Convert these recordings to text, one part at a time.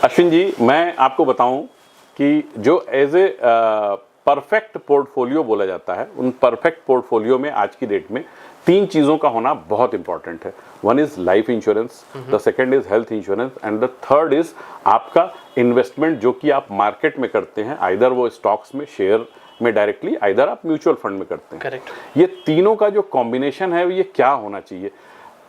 अश्विन जी, मैं आपको बताऊं कि जो एज ए परफेक्ट पोर्टफोलियो बोला जाता है, उन परफेक्ट पोर्टफोलियो में आज की डेट में 3 चीज़ों का होना बहुत इंपॉर्टेंट है। One is life insurance, the second is health insurance and the third is आपका इन्वेस्टमेंट जो कि आप मार्केट में करते हैं, आइदर वो स्टॉक्स में, शेयर में डायरेक्टली, आइदर आप म्यूचुअल फंड में करते हैं। करेक्ट। ये तीनों का जो कॉम्बिनेशन है ये क्या होना चाहिए?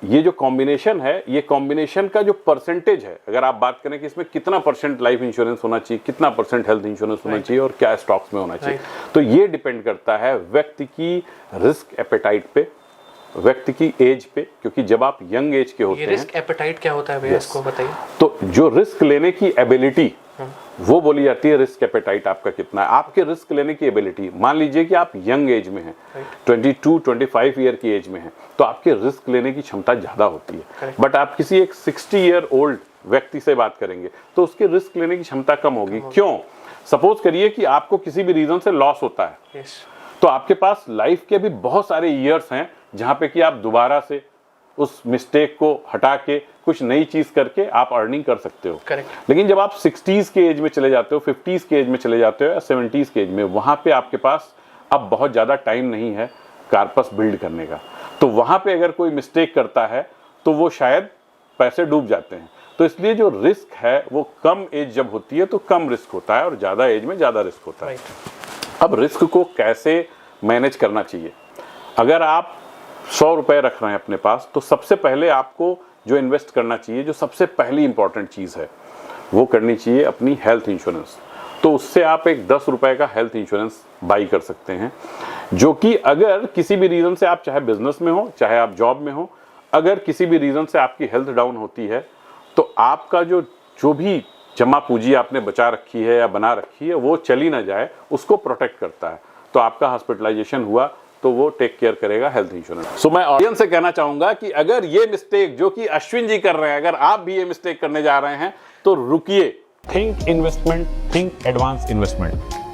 ये जो कॉम्बिनेशन है, ये कॉम्बिनेशन का जो परसेंटेज है, अगर आप बात करें कि इसमें कितना परसेंट लाइफ इंश्योरेंस होना चाहिए, कितना परसेंट हेल्थ इंश्योरेंस होना चाहिए और क्या स्टॉक्स में होना चाहिए, तो ये डिपेंड करता है व्यक्ति की रिस्क एपेटाइट पे, व्यक्ति की एज पे, क्योंकि जब आप यंग एज के होते हैं। रिस्क एपेटाइट क्या होता है भैया, इसको बताइए। तो जो रिस्क लेने की एबिलिटी वो बोली जाती है, रिस्क एपेटाइट आपका कितना है, आपके रिस्क लेने की एबिलिटी। मान लीजिए कि आप यंग एज में हैं, 22-25 ईयर की एज में हैं, तो आपके रिस्क लेने की क्षमता ज्यादा होती है। बट आप किसी एक 60 ईयर ओल्ड व्यक्ति से बात करेंगे तो उसके रिस्क लेने की क्षमता कम होगी। क्यों? सपोज करिए कि आपको किसी भी रीजन से लॉस होता है, तो आपके पास लाइफ के भी बहुत सारे ईयर्स हैं जहां पे कि आप दोबारा से उस मिस्टेक को हटा के कुछ नई चीज करके आप अर्निंग कर सकते हो। करेक्ट। लेकिन जब आप 60s के एज में चले जाते हो, 50s के एज में चले जाते हो या 70s के एज में, वहां पे आपके पास अब बहुत ज्यादा टाइम नहीं है कार्पस बिल्ड करने का। तो वहां पे अगर कोई मिस्टेक करता है तो वो शायद पैसे डूब जाते हैं। तो इसलिए जो रिस्क है वो कम एज जब होती है तो कम रिस्क होता है और ज्यादा एज में ज्यादा रिस्क होता है। अब रिस्क को कैसे मैनेज करना चाहिए? अगर आप 100 रुपए रख रहे हैं अपने पास, तो सबसे पहले आपको जो इन्वेस्ट करना चाहिए, जो सबसे पहली इंपॉर्टेंट चीज़ है, वो करनी चाहिए अपनी हेल्थ इंश्योरेंस। तो उससे आप एक 10 रुपए का हेल्थ इंश्योरेंस बाई कर सकते हैं, जो कि अगर किसी भी रीज़न से आप चाहे बिजनेस में हो चाहे आप जॉब में हो, अगर किसी भी रीज़न से आपकी हेल्थ डाउन होती है तो आपका जो भी जमा पूंजी आपने बचा रखी है या बना रखी है वो चली ना जाए, उसको प्रोटेक्ट करता है। तो आपका हॉस्पिटलाइजेशन हुआ तो वो टेक केयर करेगा हेल्थ इंश्योरेंस। सो मैं ऑडियंस से कहना चाहूंगा कि अगर ये मिस्टेक जो कि अश्विन जी कर रहे हैं, अगर आप भी ये मिस्टेक करने जा रहे हैं तो रुकिए। Think investment, think advance investment.